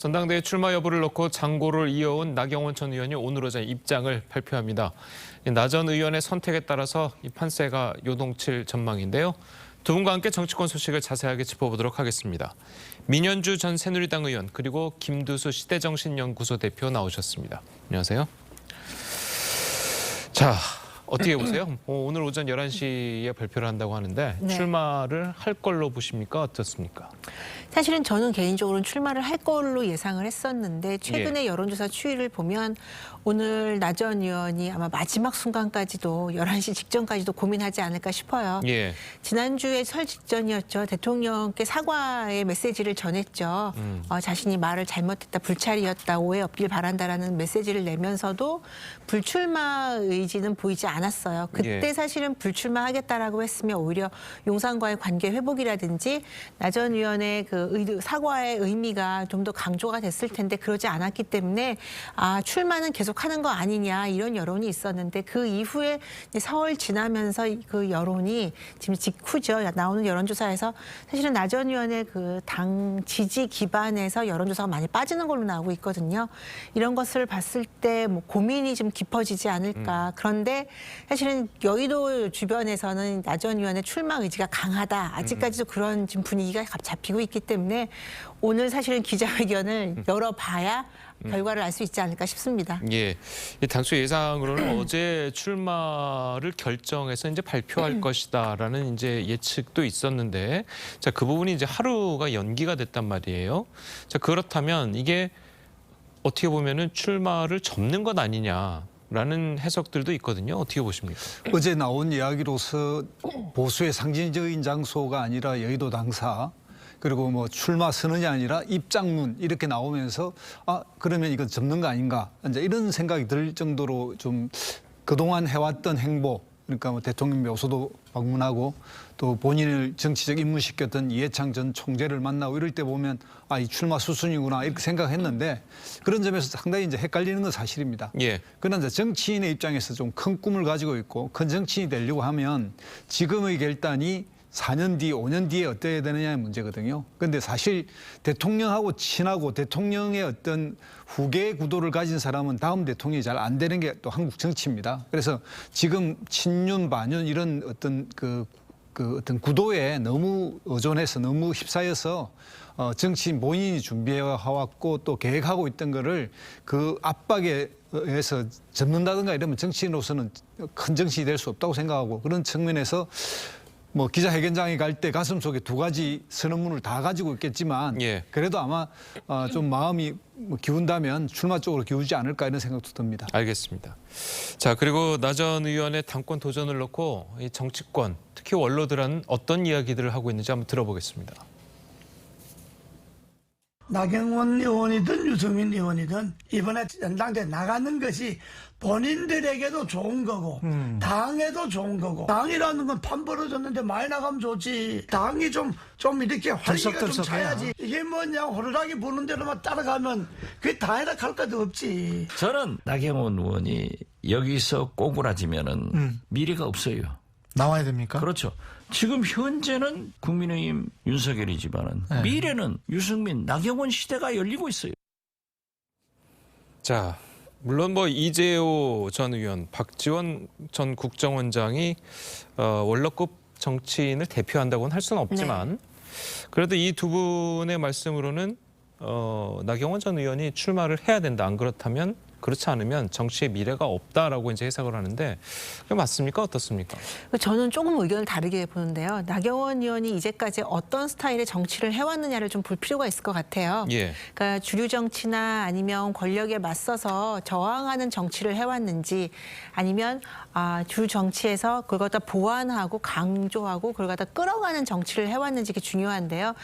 전당대회 출마 여부를 놓고 장고를 이어온 나경원 전 의원이 오늘 오전 입장을 발표합니다. 나 전 의원의 선택에 따라서 이 판세가 요동칠 전망인데요. 두 분과 함께 정치권 소식을 자세하게 짚어보도록 하겠습니다. 민현주 전 새누리당 의원 그리고 김두수 시대정신연구소 대표 나오셨습니다. 안녕하세요. 자, 어떻게 보세요? 오늘 오전 11시에 발표를 한다고 하는데 출마를 할 걸로 보십니까? 어떻습니까? 사실은 저는 개인적으로는 출마를 할 걸로 예상을 했었는데 최근에 여론조사 추이를 보면 오늘 나 전 의원이 아마 마지막 순간까지도 11시 직전까지도 고민하지 않을까 싶어요. 지난주에 설 직전이었죠. 대통령께 사과의 메시지를 전했죠. 자신이 말을 잘못했다, 불찰이었다, 오해 없길 바란다라는 메시지를 내면서도 불출마 의지는 보이지 않았어요. 그때 사실은 불출마하겠다라고 했으면 오히려 용산과의 관계 회복이라든지 나 전 의원의 그 사과의 의미가 좀 더 강조가 됐을 텐데 그러지 않았기 때문에 출마는 계속하는 거 아니냐 이런 여론이 있었는데 그 이후에 4월 지나면서 그 여론이 지금 직후죠. 나오는 여론조사에서 사실은 나 전 의원의 그 당 지지 기반에서 여론조사가 많이 빠지는 걸로 나오고 있거든요. 이런 것을 봤을 때 뭐 고민이 좀 깊어지지 않을까. 그런데 사실은 여의도 주변에서는 나 전 의원의 출마 의지가 강하다. 아직까지도 그런 지금 분위기가 잡히고 있기 때문에 오늘 사실은 기자회견을 열어봐야 결과를 알 수 있지 않을까 싶습니다. 예, 당초 예상으로는 어제 출마를 결정해서 이제 발표할 것이다라는 이제 예측도 있었는데, 자, 그 부분이 이제 하루가 연기가 됐단 말이에요. 자, 그렇다면 이게 어떻게 보면은 출마를 접는 것 아니냐라는 해석들도 있거든요. 어떻게 보십니까? 어제 나온 이야기로서 보수의 상징적인 장소가 아니라 여의도 당사, 그리고 뭐 출마 선언이 아니라 입장문 이렇게 나오면서 그러면 이건 접는 거 아닌가 이제 이런 생각이 들 정도로 좀 그동안 해왔던 행보, 그러니까 뭐 대통령 묘소도 방문하고 또 본인을 정치적 입문시켰던 이해창 전 총재를 만나고 이럴 때 보면 이 출마 수순이구나 이렇게 생각했는데 그런 점에서 상당히 이제 헷갈리는 건 사실입니다. 그러나 이제 정치인의 입장에서 좀 큰 꿈을 가지고 있고 큰 정치인이 되려고 하면 지금의 결단이 4년 뒤, 5년 뒤에 어때야 되느냐의 문제거든요. 그런데 사실 대통령하고 친하고 대통령의 어떤 후계 구도를 가진 사람은 다음 대통령이 잘 안 되는 게 또 한국 정치입니다. 그래서 지금 친윤, 반윤 이런 어떤 어떤 구도에 너무 의존해서 너무 휩싸여서 정치인 본인이 준비해왔고 또 계획하고 있던 거를 그 압박에 의해서 접는다든가 이러면 정치인으로서는 큰 정치인이 될 수 없다고 생각하고 그런 측면에서 뭐 기자회견장에 갈 때 가슴 속에 두 가지 선언문을 다 가지고 있겠지만 그래도 아마 좀 마음이 기운다면 출마 쪽으로 기우지 않을까 이런 생각도 듭니다. 알겠습니다. 자, 그리고 나 전 의원의 당권 도전을 놓고 이 정치권, 특히 원로들은 어떤 이야기들을 하고 있는지 한번 들어보겠습니다. 나경원 의원이든 유승민 의원이든 이번에 전당대회 나가는 것이 본인들에게도 좋은 거고 당에도 좋은 거고 당이라는 건 판 벌어졌는데 많이 나가면 좋지 당이 좀 이렇게 활기가 좀 차야지 이게 뭐냐 호루라기 부는 대로만 따라가면 그게 당이라 갈 것도 없지. 저는 나경원 의원이 여기서 꼬꾸라지면은 미래가 없어요. 나와야 됩니까? 그렇죠. 지금 현재는 국민의힘 윤석열이지만은 미래는 유승민, 나경원 시대가 열리고 있어요. 자, 물론 뭐 이재호 전 의원, 박지원 전 국정원장이 원로급 정치인을 대표한다고는 할 수는 없지만 그래도 이 두 분의 말씀으로는 나경원 전 의원이 출마를 해야 된다. 안 그렇다면 그렇지 않으면 정치의 미래가 없다라고 이제 해석을 하는데 그게 맞습니까? 어떻습니까? 저는 조금 의견을 다르게 보는데요. 나경원 의원이 이제까지 어떤 스타일의 정치를 해왔느냐를 좀 볼 필요가 있을 것 같아요. 그러니까 주류 정치나 아니면 권력에 맞서서 저항하는 정치를 해왔는지 아니면 주류 정치에서 그걸 갖다 보완하고 강조하고 그걸 갖다 끌어가는 정치를 해왔는지 그게 중요한데요.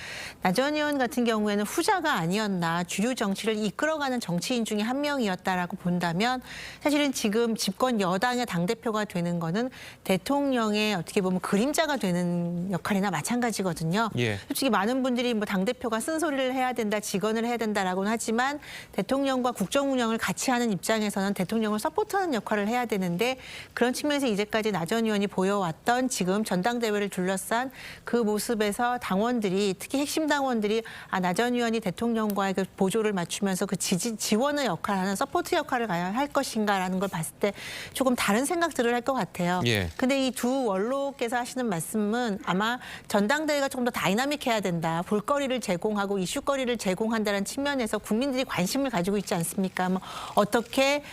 나 전 의원 같은 경우에는 후자가 아니었나 주류 정치를 이끌어가는 정치인 중에 한 명이었다라고 것이냐라고 본다면 사실은 지금 집권 여당의 당대표가 되는 거는 대통령의 어떻게 보면 그림자가 되는 역할이나 마찬가지거든요. 예. 솔직히 많은 분들이 뭐 당대표가 쓴소리를 해야 된다, 직언을 해야 된다라고는 하지만 대통령과 국정 운영을 같이 하는 입장에서는 대통령을 서포트하는 역할을 해야 되는데 그런 측면에서 이제까지 나 전 의원이 보여왔던 지금 전당대회를 둘러싼 그 모습에서 당원들이 특히 핵심 당원들이 나 전 의원이 대통령과의 그 보조를 맞추면서 그 지원의 역할을 하는 서포트 역할을 가야 할 것인가라는 걸 봤을 때 조금 다른 생각들을 할 것 같아요. 예. 근데 이 두 원로께서 하시는 말씀은 아마 전당대회가 조금 더 다이나믹해야 된다. 볼거리를 제공하고 이슈거리를 제공한다는 측면에서 국민들이 관심을 가지고 있지 않습니까? 뭐 어떻게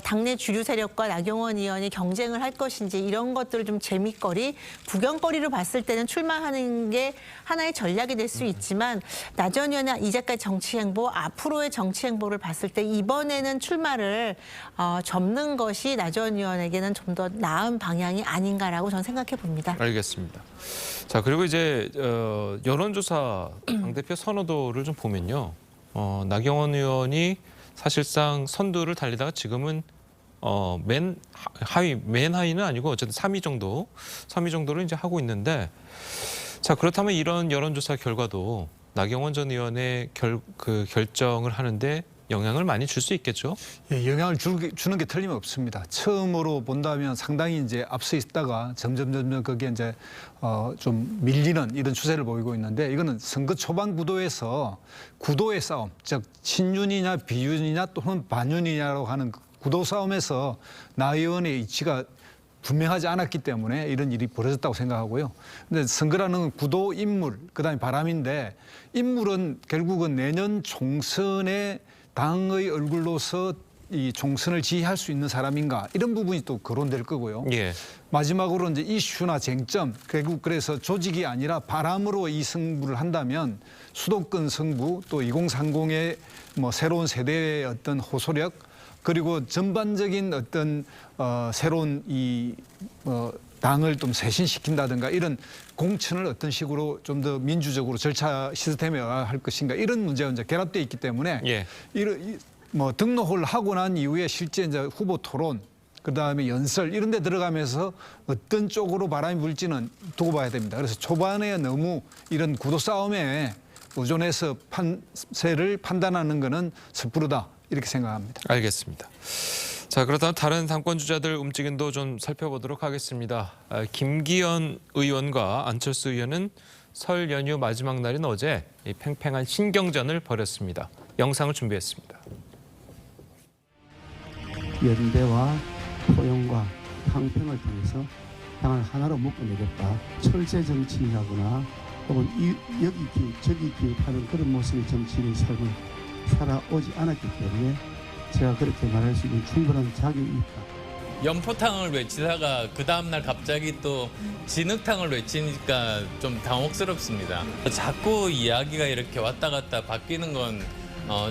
당내 주류 세력과 나경원 의원이 경쟁을 할 것인지 이런 것들을 좀 재미거리, 구경거리로 봤을 때는 출마하는 게 하나의 전략이 될 수 있지만 나 전 의원의 이제까지 정치 행보, 앞으로의 정치 행보를 봤을 때 이번에는 출마를 접는 것이 나 전 의원에게는 좀 더 나은 방향이 아닌가라고 저는 생각해 봅니다. 알겠습니다. 자, 그리고 이제 여론조사 당대표 선호도를 좀 보면요. 나경원 의원이 사실상 선두를 달리다가 지금은 맨 하위는 아니고 어쨌든 3위 정도를 이제 하고 있는데, 자, 그렇다면 이런 여론조사 결과도 나경원 전 의원의 결정을 하는데 영향을 많이 줄 수 있겠죠? 예, 영향을 주는 게 틀림없습니다. 처음으로 본다면 상당히 이제 앞서 있다가 점점 그게 이제 좀 밀리는 이런 추세를 보이고 있는데, 이거는 선거 초반 구도에서 구도의 싸움, 즉 친윤이냐 비윤이냐 또는 반윤이냐라고 하는 구도 싸움에서 나 의원의 위치가 분명하지 않았기 때문에 이런 일이 벌어졌다고 생각하고요. 근데 선거라는 구도, 인물, 그다음에 바람인데, 인물은 결국은 내년 총선에 당의 얼굴로서 이 총선을 지휘할 수 있는 사람인가, 이런 부분이 또 거론될 거고요. 예. 마지막으로 이제 이슈나 쟁점, 결국 그래서 조직이 아니라 바람으로 이 승부를 한다면 수도권 승부, 또 2030의 뭐 새로운 세대의 어떤 호소력, 그리고 전반적인 어떤 새로운 이 당을 좀 쇄신시킨다든가 이런 공천을 어떤 식으로 좀 더 민주적으로 절차 시스템에 할 것인가, 이런 문제가 이제 결합되어 있기 때문에 예. 뭐 등록을 하고 난 이후에 실제 이제 후보 토론, 그다음에 연설 이런 데 들어가면서 어떤 쪽으로 바람이 불지는 두고 봐야 됩니다. 그래서 초반에 너무 이런 구도 싸움에 의존해서 판세를 판단하는 거는 섣부르다, 이렇게 생각합니다. 알겠습니다. 자, 그렇다면 다른 당권 주자들 움직임도 좀 살펴보도록 하겠습니다. 김기현 의원과 안철수 의원은 설 연휴 마지막 날인 어제 이 팽팽한 신경전을 벌였습니다. 영상을 준비했습니다. 연대와 포용과 항평을 통해서 당을 하나로 묶어내겠다. 철새 정치인이라거나 혹은 여기 기웃 저기 기웃하는 그런 모습의 정치인의 삶을 살아오지 않았기 때문에 제가 그렇게 말할 수 있는 충분한 자격이 있다. 연포탕을 외치다가 그 다음날 갑자기 또 진흙탕을 외치니까 좀 당혹스럽습니다. 자꾸 이야기가 이렇게 왔다 갔다 바뀌는 건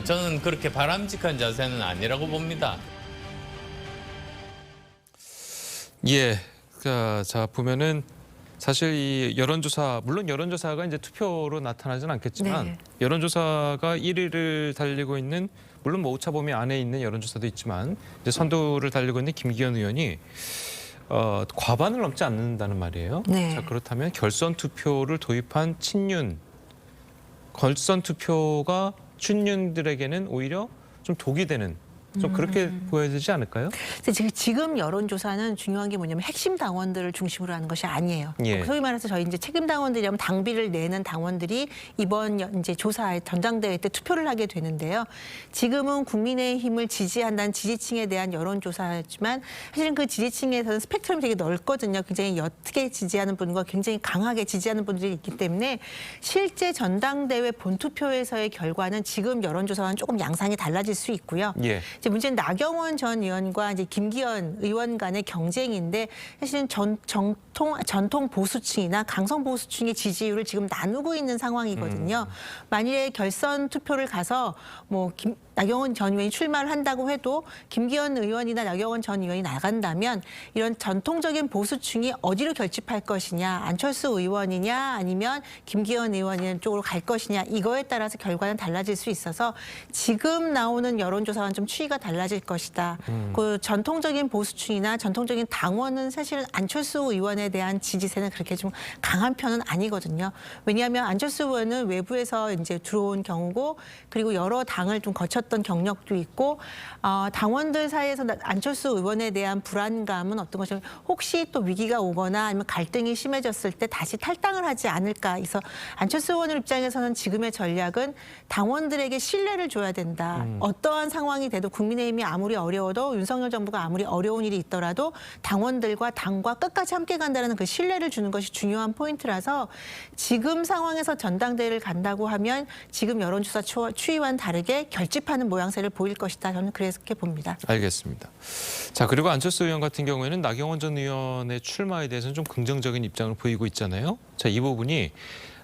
저는 그렇게 바람직한 자세는 아니라고 봅니다. 예, 자 보면은 사실 이 여론조사, 물론 여론조사가 이제 투표로 나타나진 않겠지만 네. 여론조사가 1위를 달리고 있는, 물론 뭐 오차범위 안에 있는 여론조사도 있지만 이제 선두를 달리고 있는 김기현 의원이 과반을 넘지 않는다는 말이에요. 네. 자, 그렇다면 결선 투표를 도입한 친윤, 결선 투표가 친윤들에게는 오히려 좀 독이 되는, 좀 그렇게 보여지지 않을까요? 근데 지금 여론조사는 중요한 게 뭐냐면 핵심 당원들을 중심으로 하는 것이 아니에요. 예. 소위 말해서 저희 이제 책임 당원들이라면 당비를 내는 당원들이 이번 이제 조사에 전당대회 때 투표를 하게 되는데요. 지금은 국민의힘을 지지한다는 지지층에 대한 여론조사지만 사실은 그 지지층에서는 스펙트럼이 되게 넓거든요. 굉장히 옅게 지지하는 분과 굉장히 강하게 지지하는 분들이 있기 때문에 실제 전당대회 본투표에서의 결과는 지금 여론조사와는 조금 양상이 달라질 수 있고요. 예. 이제 문제는 나경원 전 의원과 이제 김기현 의원 간의 경쟁인데, 사실은 전통 보수층이나 강성 보수층의 지지율을 지금 나누고 있는 상황이거든요. 만일에 결선 투표를 가서 뭐 나경원 전 의원이 출마를 한다고 해도 김기현 의원이나 나경원 전 의원이 나간다면 이런 전통적인 보수층이 어디로 결집할 것이냐, 안철수 의원이냐 아니면 김기현 의원 쪽으로 갈 것이냐, 이거에 따라서 결과는 달라질 수 있어서 지금 나오는 여론조사와는 좀 추이가 추이가 달라질 것이다. 그 전통적인 보수층이나 전통적인 당원은 사실은 안철수 의원에 대한 지지세는 그렇게 좀 강한 편은 아니거든요. 왜냐하면 안철수 의원은 외부에서 이제 들어온 경우고 그리고 여러 당을 좀 거쳤던 경력도 있고 당원들 사이에서 안철수 의원에 대한 불안감은 어떤 것이 혹시 또 위기가 오거나 아니면 갈등이 심해졌을 때 다시 탈당을 하지 않을까. 그래서 안철수 의원 입장에서는 지금의 전략은 당원들에게 신뢰를 줘야 된다. 어떠한 상황이 돼도 국민의힘이 아무리 어려워도 윤석열 정부가 아무리 어려운 일이 있더라도 당원들과 당과 끝까지 함께 간다는 그 신뢰를 주는 것이 중요한 포인트라서 지금 상황에서 전당대회를 간다고 하면 지금 여론조사 추이와는 다르게 결집하는 모양새를 보일 것이다. 저는 그렇게 봅니다. 알겠습니다. 자, 그리고 안철수 의원 같은 경우에는 나경원 전 의원의 출마에 대해서는 좀 긍정적인 입장을 보이고 있잖아요. 자, 이 부분이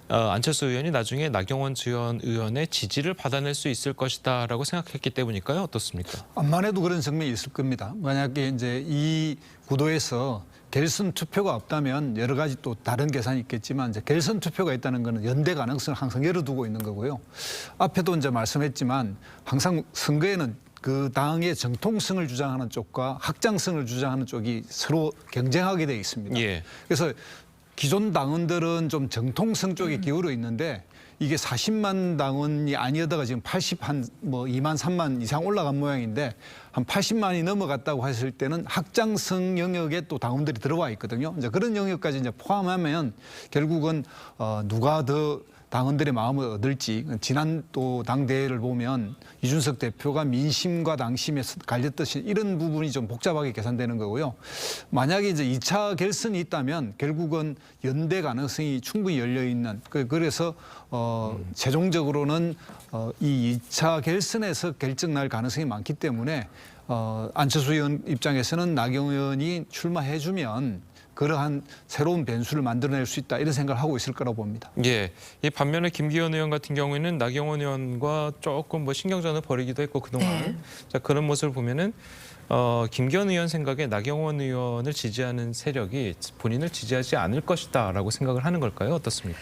안철수 의원이 나중에 나경원 전 의원의 지지를 받아낼 수 있을 것이다라고 생각했기 때문일까요? 어떻습니까? 암만 해도 그런 측면이 있을 겁니다. 만약에 이제 이 구도에서 결선 투표가 없다면 여러 가지 또 다른 계산이 있겠지만 이제 결선 투표가 있다는 것은 연대 가능성을 항상 열어두고 있는 거고요. 앞에도 이제 말씀했지만 항상 선거에는 그 당의 정통성을 주장하는 쪽과 확장성을 주장하는 쪽이 서로 경쟁하게 돼 있습니다. 예. 그래서 기존 당원들은 좀 정통성 쪽에 기울어 있는데 이게 40만 당원이 아니었다가 지금 2만 3만 이상 올라간 모양인데 한 80만이 넘어갔다고 했을 때는 확장성 영역에 또 당원들이 들어와 있거든요. 이제 그런 영역까지 이제 포함하면 결국은 누가 더 당원들의 마음을 얻을지 지난 또 당대회를 보면 이준석 대표가 민심과 당심에서 갈렸듯이 이런 부분이 좀 복잡하게 계산되는 거고요. 만약에 이제 2차 결선이 있다면 결국은 연대 가능성이 충분히 열려 있는 그래서 최종적으로는 이 2차 결선에서 결정 날 가능성이 많기 때문에 안철수 의원 입장에서는 나경원 의원이 출마해주면 그러한 새로운 변수를 만들어낼 수 있다 이런 생각을 하고 있을 거라고 봅니다. 예. 이 반면에 김기현 의원 같은 경우에는 나경원 의원과 조금 뭐 신경전을 벌이기도 했고 그동안 네. 자, 그런 모습을 보면은 김기현 의원 생각에 나경원 의원을 지지하는 세력이 본인을 지지하지 않을 것이다라고 생각을 하는 걸까요? 어떻습니까?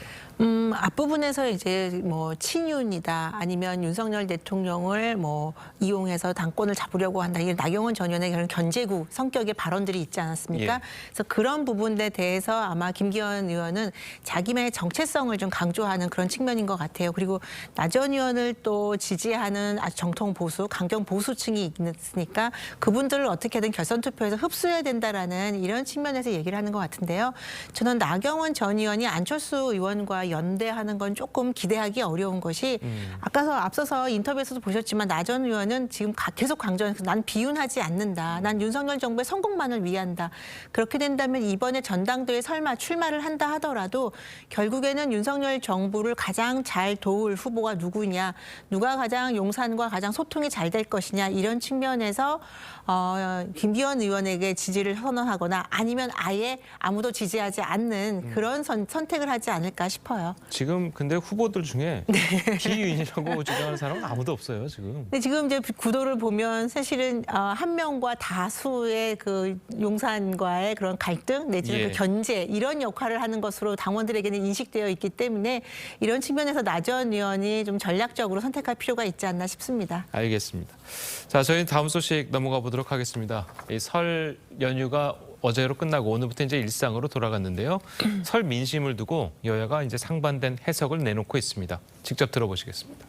앞부분에서 이제 뭐 친윤이다 아니면 윤석열 대통령을 뭐 이용해서 당권을 잡으려고 한다. 이게 나경원 전 의원의 그런 견제구 성격의 발언들이 있지 않았습니까? 예. 그래서 그런 부분에 대해서 아마 김기현 의원은 자기만의 정체성을 좀 강조하는 그런 측면인 것 같아요. 그리고 나 전 의원을 또 지지하는 아주 정통 보수, 강경 보수층이 있으니까 그분들을 어떻게든 결선 투표에서 흡수해야 된다라는 이런 측면에서 얘기를 하는 것 같은데요. 저는 나경원 전 의원이 안철수 의원과 연대하는 건 조금 기대하기 어려운 것이 앞서서 인터뷰에서도 보셨지만 나 전 의원은 지금 계속 강조해서 난 비윤하지 않는다. 난 윤석열 정부의 성공만을 위한다. 그렇게 된다면 이번에 전당대회에 설마 출마를 한다 하더라도 결국에는 윤석열 정부를 가장 잘 도울 후보가 누구냐. 누가 가장 용산과 가장 소통이 잘 될 것이냐. 이런 측면에서 김기현 의원에게 지지를 선언하거나 아니면 아예 아무도 지지하지 않는 그런 선택을 하지 않을까 싶어요. 지금 근데 후보들 중에 비윤이라고 주장하는 사람은 아무도 없어요, 지금. 근데 지금 이제 구도를 보면 사실은 한 명과 다수의 그 용산과의 그런 갈등 내지는 예. 그 견제 이런 역할을 하는 것으로 당원들에게는 인식되어 있기 때문에 이런 측면에서 나 전 의원이 좀 전략적으로 선택할 필요가 있지 않나 싶습니다. 알겠습니다. 자, 저희 다음 소식 넘어가 보도록 하겠습니다. 이 설 연휴가 어제로 끝나고 오늘부터 이제 일상으로 돌아갔는데요. 설 민심을 두고 여야가 이제 상반된 해석을 내놓고 있습니다. 직접 들어보시겠습니다.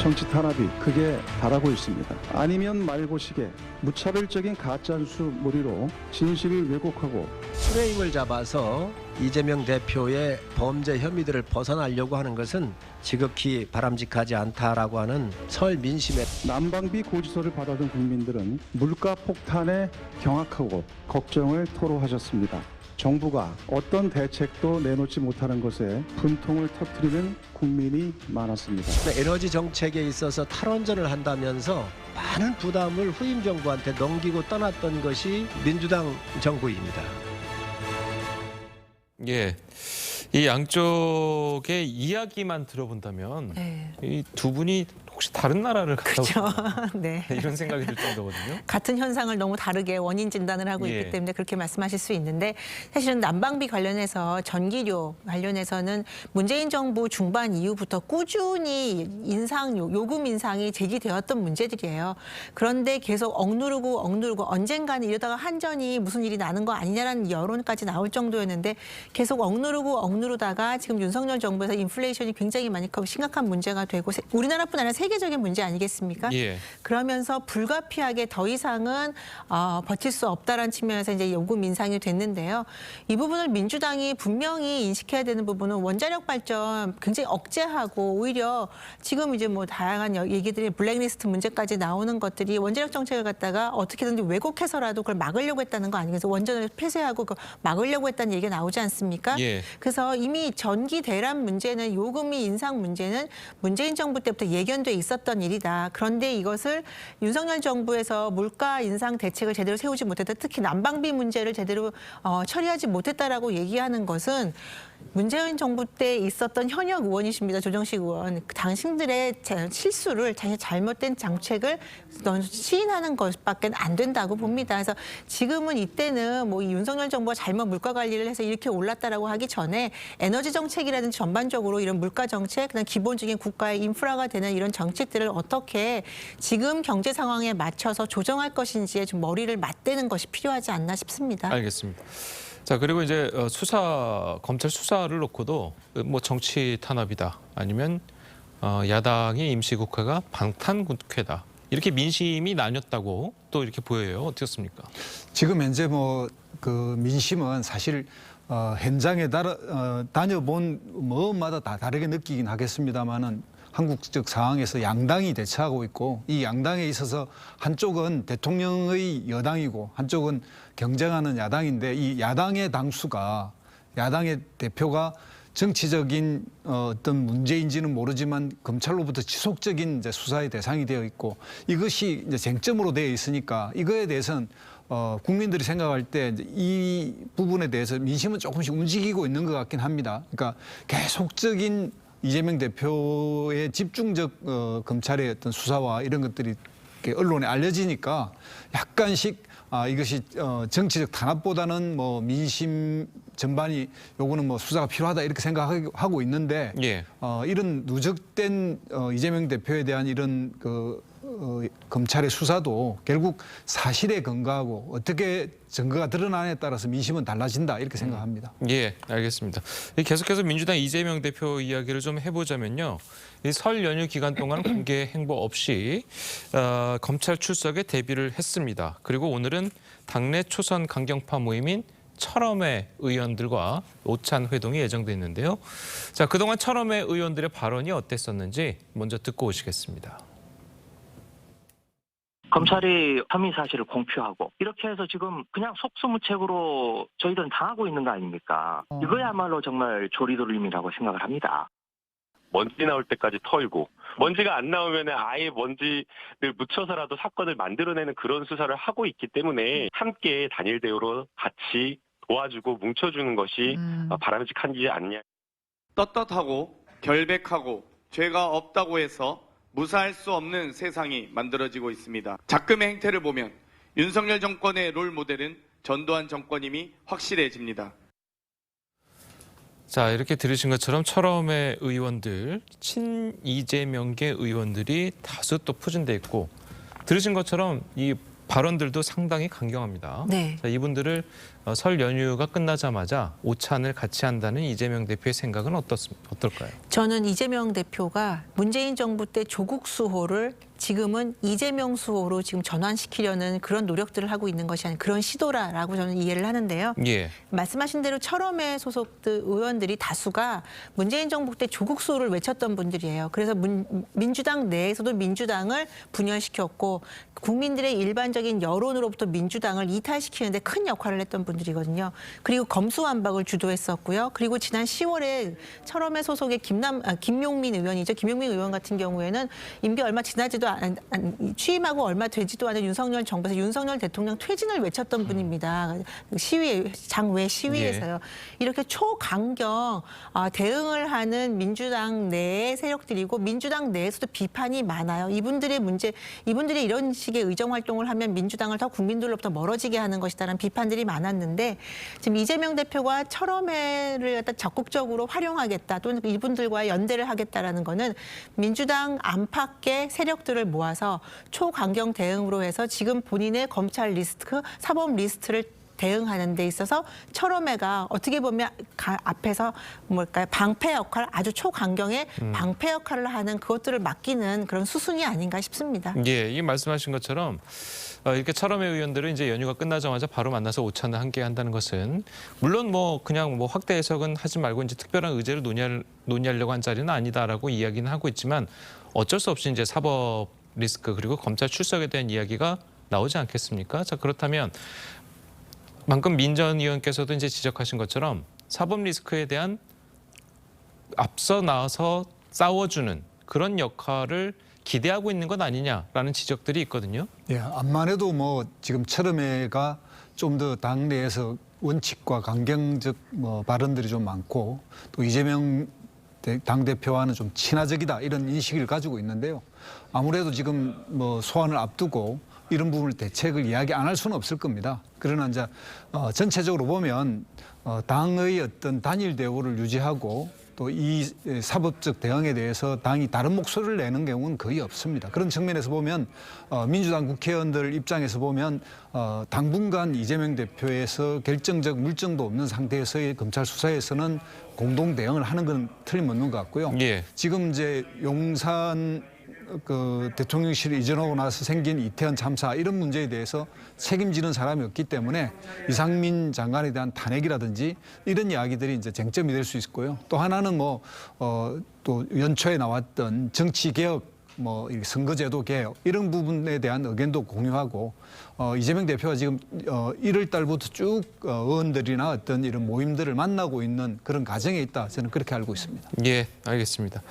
정치 탄압이 크게 달하고 있습니다. 아니면 말고식의 무차별적인 가짜뉴스 무리로 진실을 왜곡하고 프레임을 잡아서 이재명 대표의 범죄 혐의들을 벗어나려고 하는 것은 지극히 바람직하지 않다라고 하는 설 민심에 난방비 고지서를 받아든 국민들은 물가 폭탄에 경악하고 걱정을 토로하셨습니다. 정부가 어떤 대책도 내놓지 못하는 것에 분통을 터뜨리는 국민이 많았습니다. 에너지 정책에 있어서 탈원전을 한다면서 많은 부담을 후임 정부한테 넘기고 떠났던 것이 민주당 정부입니다. 예. 이 양쪽의 이야기만 들어본다면 네. 이 두 분이 혹시 다른 나라를 갔다 그렇죠. 오셨나 네. 이런 생각이 들 정도거든요. 같은 현상을 너무 다르게 원인 진단을 하고 예. 있기 때문에 그렇게 말씀하실 수 있는데 사실은 난방비 관련해서 전기료 관련해서는 문재인 정부 중반 이후부터 꾸준히 요금 인상이 제기되었던 문제들이에요. 그런데 계속 억누르고 언젠가는 이러다가 한전이 무슨 일이 나는 거 아니냐라는 여론까지 나올 정도였는데 계속 억누르다가 지금 윤석열 정부에서 인플레이션이 굉장히 많이 크고 심각한 문제가 되고 우리나라뿐 아니라 세계적인 문제 아니겠습니까? 예. 그러면서 불가피하게 더 이상은 버틸 수 없다라는 측면에서 이제 요금 인상이 됐는데요. 이 부분을 민주당이 분명히 인식해야 되는 부분은 원자력 발전 굉장히 억제하고 오히려 지금 이제 뭐 다양한 얘기들이 블랙리스트 문제까지 나오는 것들이 원자력 정책을 갖다가 어떻게든지 왜곡해서라도 그걸 막으려고 했다는 거 아니겠어요? 원전을 폐쇄하고 그걸 막으려고 했다는 얘기가 나오지 않습니까? 예. 그래서 이미 전기 대란 문제는 요금이 인상 문제는 문재인 정부 때부터 예견돼 있었던 일이다. 그런데 이것을 윤석열 정부에서 물가 인상 대책을 제대로 세우지 못했다. 특히 난방비 문제를 제대로 처리하지 못했다라고 얘기하는 것은 문재인 정부 때 있었던 현역 의원이십니다. 조정식 의원. 당신들의 실수를 자신의 잘못된 정책을 시인하는 것밖에 안 된다고 봅니다. 그래서 지금은 이때는 뭐 윤석열 정부가 잘못 물가 관리를 해서 이렇게 올랐다라고 하기 전에 에너지 정책이라든지 전반적으로 이런 물가 정책, 그다음 기본적인 국가의 인프라가 되는 이런 정책들을 어떻게 지금 경제 상황에 맞춰서 조정할 것인지에 좀 머리를 맞대는 것이 필요하지 않나 싶습니다. 알겠습니다. 자, 그리고 이제 검찰 수사를 놓고도 뭐 정치 탄압이다 아니면 야당의 임시국회가 방탄국회다 이렇게 민심이 나뉘었다고 또 이렇게 보여요. 어떻습니까? 지금 현재 뭐 그 민심은 사실 현장에 다녀본 뭐마다 다 다르게 느끼긴 하겠습니다만은 한국적 상황에서 양당이 대처하고 있고 이 양당에 있어서 한쪽은 대통령의 여당이고 한쪽은 경쟁하는 야당인데 이 야당의 당수가 야당의 대표가 정치적인 어떤 문제인지는 모르지만 검찰로부터 지속적인 이제 수사의 대상이 되어 있고 이것이 이제 쟁점으로 되어 있으니까 이거에 대해서는 국민들이 생각할 때 이 부분에 대해서 민심은 조금씩 움직이고 있는 것 같긴 합니다. 그러니까 계속적인 이재명 대표의 집중적 검찰의 어떤 수사와 이런 것들이 이렇게 언론에 알려지니까 약간씩 이것이 정치적 탄압보다는 뭐 민심 전반이 요거는 뭐 수사가 필요하다 이렇게 생각하고 있는데 예. 이런 누적된 이재명 대표에 대한 이런 검찰의 수사도 결국 사실에 근거하고 어떻게 증거가 드러나냐에 따라서 민심은 달라진다 이렇게 생각합니다. 예, 알겠습니다. 계속해서 민주당 이재명 대표 이야기를 좀 해보자면요. 이 설 연휴 기간 동안 공개 행보 없이 검찰 출석에 대비를 했습니다. 그리고 오늘은 당내 초선 강경파 모임인 철험회 의원들과 오찬 회동이 예정돼 있는데요. 자, 그동안 철험회 의원들의 발언이 어땠었는지 먼저 듣고 오시겠습니다. 검찰이 혐의 사실을 공표하고 이렇게 해서 지금 그냥 속수무책으로 저희들은 당하고 있는 거 아닙니까? 이거야말로 정말 조리돌림이라고 생각을 합니다. 먼지 나올 때까지 털고 먼지가 안 나오면 아예 먼지를 묻혀서라도 사건을 만들어내는 그런 수사를 하고 있기 때문에 함께 단일 대우로 같이 도와주고 뭉쳐주는 것이 바람직하지 않냐. 떳떳하고 결백하고 죄가 없다고 해서 무사할 수 없는 세상이 만들어지고 있습니다. 작금의 행태를 보면 윤석열 정권의 롤 모델은 전두환 정권임이 확실해집니다. 자, 이렇게 들으신 것처럼 철험의 의원들, 친이재명계 의원들이 다수 또 포진돼 있고 들으신 것처럼 이 발언들도 상당히 강경합니다. 네. 자, 이분들을 설 연휴가 끝나자마자 오찬을 같이 한다는 이재명 대표의 생각은 어떨까요? 저는 이재명 대표가 문재인 정부 때 조국 수호를 지금은 이재명 수호로 지금 전환시키려는 그런 노력들을 하고 있는 것이 아닌 그런 시도라라고 저는 이해를 하는데요. 예. 말씀하신 대로 철험회 소속들 의원들이 다수가 문재인 정부 때 조국 수호를 외쳤던 분들이에요. 그래서 민주당 내에서도 민주당을 분열시켰고 국민들의 일반적인 여론으로부터 민주당을 이탈시키는 데 큰 역할을 했던 분들. 분들이거든요. 그리고 검수완박을 주도했었고요. 그리고 지난 10월에 철험회 소속의 김용민 의원이죠. 김용민 의원 같은 경우에는 임기 얼마 지나지도 취임하고 얼마 되지도 않은 윤석열 정부에서 윤석열 대통령 퇴진을 외쳤던 분입니다. 시위, 장외 시위에서요. 이렇게 초강경 대응을 하는 민주당 내의 세력들이고 민주당 내에서도 비판이 많아요. 이분들의 문제, 이분들이 이런 식의 의정 활동을 하면 민주당을 더 국민들로부터 멀어지게 하는 것이다라는 비판들이 많았는데 지금 이재명 대표가 철험회를 갖다 적극적으로 활용하겠다 또는 이분들과 연대를 하겠다라는 거는 민주당 안팎의 세력들을 모아서 초강경 대응으로 해서 지금 본인의 검찰 리스트, 사법 리스트를 대응하는 데 있어서 철험회가 어떻게 보면 앞에서 뭘까요? 방패 역할, 아주 초강경의 방패 역할을 하는 그것들을 맡기는 그런 수순이 아닌가 싶습니다. 예, 이 말씀하신 것처럼 이렇게 철험회 의원들은 이제 연휴가 끝나자마자 바로 만나서 오찬을 함께 한다는 것은 물론 뭐 그냥 뭐 확대 해석은 하지 말고 이제 특별한 의제를 논의하려고 한 자리는 아니다라고 이야기는 하고 있지만 어쩔 수 없이 이제 사법 리스크 그리고 검찰 출석에 대한 이야기가 나오지 않겠습니까? 자, 그렇다면 방금 민 전 의원께서도 이제 지적하신 것처럼 사법 리스크에 대한 앞서 나와서 싸워주는 그런 역할을 기대하고 있는 것 아니냐라는 지적들이 있거든요. 예, 암만 해도 뭐 지금 철험회가 좀 더 당내에서 원칙과 강경적 발언들이 좀 많고 또 이재명 당대표와는 좀 친화적이다 이런 인식을 가지고 있는데요. 아무래도 지금 뭐 소환을 앞두고 이런 부분을 대책을 이야기 안 할 수는 없을 겁니다. 그러나 이제 전체적으로 보면 당의 어떤 단일 대우를 유지하고 또 이 사법적 대응에 대해서 당이 다른 목소리를 내는 경우는 거의 없습니다. 그런 측면에서 보면 민주당 국회의원들 입장에서 보면 당분간 이재명 대표에서 결정적 물증도 없는 상태에서의 검찰 수사에서는 공동 대응을 하는 건 틀림없는 것 같고요. 예. 지금 이제 용산 그 대통령실 이전하고 나서 생긴 이태원 참사 이런 문제에 대해서 책임지는 사람이 없기 때문에 이상민 장관에 대한 탄핵이라든지 이런 이야기들이 이제 쟁점이 될 수 있고요. 또 하나는 또 연초에 나왔던 정치 개혁, 선거제도 개혁 이런 부분에 대한 의견도 공유하고 이재명 대표가 지금 1월 달부터 쭉 의원들이나 어떤 이런 모임들을 만나고 있는 그런 과정에 있다. 저는 그렇게 알고 있습니다. 예, 알겠습니다.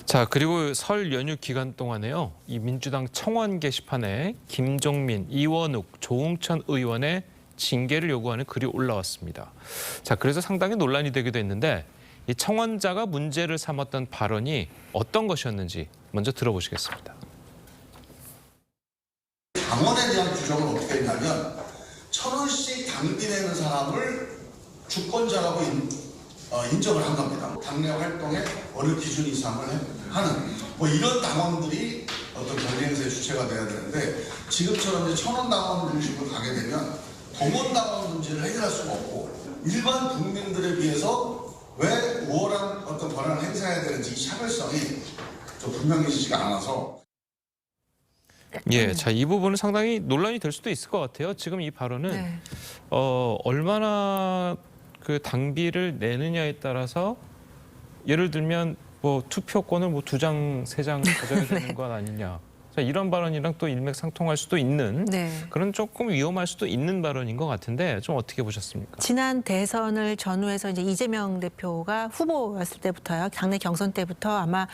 자, 그리고 설 연휴 기간 동안에요. 이 민주당 청원 게시판에 김종민, 이원욱, 조응천 의원의 징계를 요구하는 글이 올라왔습니다. 자, 그래서 상당히 논란이 되기도 했는데 이 청원자가 문제를 삼았던 발언이 어떤 것이었는지 먼저 들어보시겠습니다. 당원에 대한 규정은 어떻게 했냐면 1,000원씩 당비 내는 사람을 주권자라고 인정을 한 겁니다. 당내 활동에 어느 기준 이상을 하는 이런 당원들이 어떤 경쟁에서의 주체가 돼야 되는데 지금처럼 이제 1,000원 당원 중심으로 가게 되면 동원 당원 문제를 해결할 수가 없고 일반 국민들에 비해서 왜 우월한 어떤 권한을 행사해야 되는지 이 차별성이 좀 분명해지지가 않아서. 예, 자, 이 부분은 상당히 논란이 될 수도 있을 것 같아요. 지금 이 발언은 네. 얼마나 그 당비를 내느냐에 따라서 예를 들면 뭐 투표권을 뭐 2장, 3장 가져야 되는 네. 것 아니냐. 자, 이런 발언이랑 또 일맥상통할 수도 있는 네. 그런 조금 위험할 수도 있는 발언인 것 같은데 좀 어떻게 보셨습니까? 지난 대선을 전후해서 이제 이재명 대표가 후보였을 때부터요, 당내 경선 때부터 아마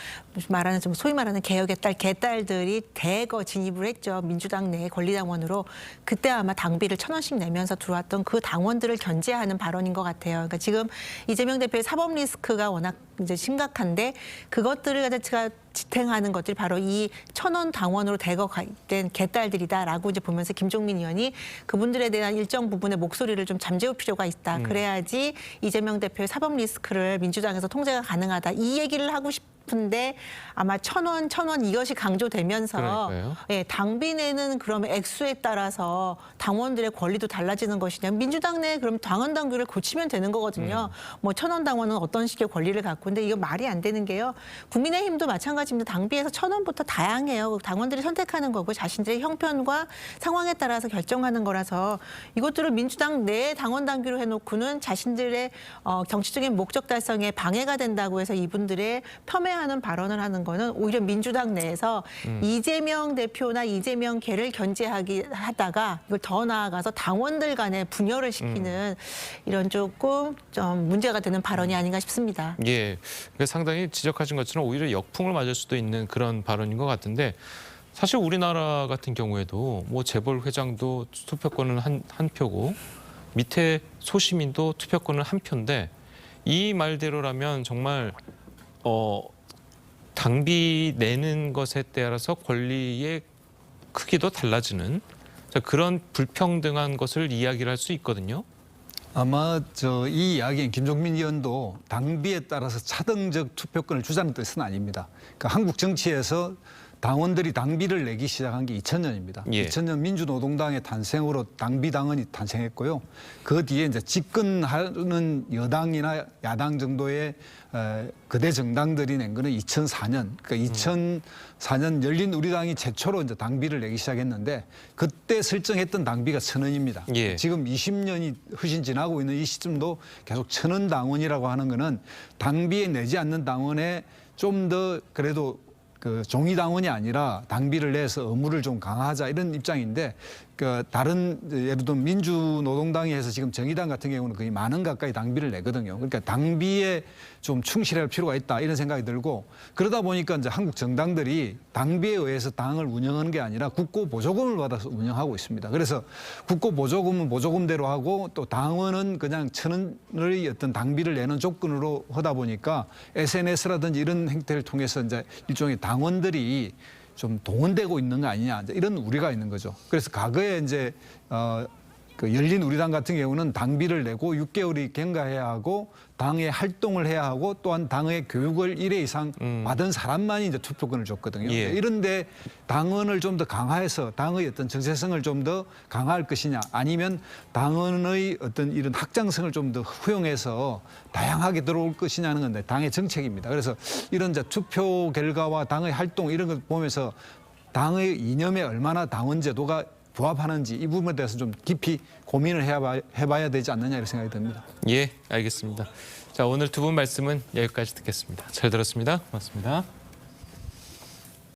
말하는 좀 소위 말하는 개혁의 딸, 개딸들이 대거 진입을 했죠. 민주당 내 권리당원으로. 그때 아마 당비를 1,000원씩 내면서 들어왔던 그 당원들을 견제하는 발언인 것 같아요. 그러니까 지금 이재명 대표의 사법 리스크가 워낙 이제 심각한데 그것들을 갖다가 지탱하는 것들이 바로 이 1,000원 당원으로 대거 된 개딸들이다라고 이제 보면서 김종민 의원이 그분들에 대한 일정 부분의 목소리를 좀 잠재울 필요가 있다. 그래야지 이재명 대표의 사법 리스크를 민주당에서 통제가 가능하다. 이 얘기를 하고 싶은데 아마 1,000원 이것이 강조되면서 그러니까요. 예, 당비 내는 그러면 액수에 따라서 당원들의 권리도 달라지는 것이냐. 민주당 내 그럼 당원 당규를 고치면 되는 거거든요. 뭐 1,000원 당원은 어떤 식의 권리를 갖고 근데 이거 말이 안 되는 게요. 국민의힘도 마찬가지입니다. 당비에서 1,000원부터 다양해요. 당원들이 선택하는 거고 자신들의 형편과 상황에 따라서 결정하는 거라서 이것들을 민주당 내 당원 당규로 해놓고는 자신들의 정치적인 목적 달성에 방해가 된다고 해서 이분들의 폄훼하는 침해하는 발언을 하는 거는 오히려 민주당 내에서 이재명 대표나 이재명 계를 견제하다가 이걸 더 나아가서 당원들 간에 분열을 시키는 이런 조금 좀 문제가 되는 발언이 아닌가 싶습니다. 예, 상당히 지적하신 것처럼 오히려 역풍을 맞을 수도 있는 그런 발언인 것 같은데 사실 우리나라 같은 경우에도 뭐 재벌 회장도 투표권은 한 표고 밑에 소시민도 투표권은 한 표인데 이 말대로라면 정말 당비 내는 것에 따라서 권리의 크기도 달라지는 그런 불평등한 것을 이야기를 할 수 있거든요. 아마 이 이야기는 김종민 의원도 당비에 따라서 차등적 투표권을 주자는 뜻은 아닙니다. 그러니까 한국 정치에서 당원들이 당비를 내기 시작한 게 2000년입니다. 예. 2000년 민주노동당의 탄생으로 당비당원이 탄생했고요. 그 뒤에 이제 집권하는 여당이나 야당 정도의 거대 정당들이 낸 거는 2004년. 그러니까 2004년 열린우리당이 최초로 이제 당비를 내기 시작했는데 그때 설정했던 당비가 1000원입니다. 예. 지금 20년이 훨씬 지나고 있는 이 시점도 계속 1000원 당원이라고 하는 거는 당비에 내지 않는 당원에 좀 더 그래도 그 종이 당원이 아니라 당비를 내서 의무를 좀 강화하자 이런 입장인데 그 다른 예를 들면 민주노동당이 해서 지금 정의당 같은 경우는 거의 10,000원 가까이 당비를 내거든요. 그러니까 당비에 좀 충실할 필요가 있다 이런 생각이 들고 그러다 보니까 이제 한국 정당들이 당비에 의해서 당을 운영하는 게 아니라 국고 보조금을 받아서 운영하고 있습니다. 그래서 국고 보조금은 보조금대로 하고 또 당원은 그냥 1,000원의 어떤 당비를 내는 조건으로 하다 보니까 SNS라든지 이런 행태를 통해서 이제 일종의 당원들이 좀 동원되고 있는 거 아니냐 이런 우려가 있는 거죠. 그래서 과거에 이제 그 열린우리당 같은 경우는 당비를 내고 6개월이 경과해야 하고 당의 활동을 해야 하고 또한 당의 교육을 1회 이상 받은 사람만이 이제 투표권을 줬거든요. 예. 이런데 당원을 좀 더 강화해서 당의 어떤 정체성을 좀 더 강화할 것이냐 아니면 당원의 어떤 이런 확장성을 좀 더 허용해서 다양하게 들어올 것이냐는 건데 당의 정책입니다. 그래서 이런 이제 투표 결과와 당의 활동 이런 걸 보면서 당의 이념에 얼마나 당원 제도가 부합하는지 이 부분에 대해서 좀 깊이 고민을 해봐야 되지 않느냐 이런 생각이 듭니다. 예, 알겠습니다. 자, 오늘 두 분 말씀은 여기까지 듣겠습니다. 잘 들었습니다. 고맙습니다.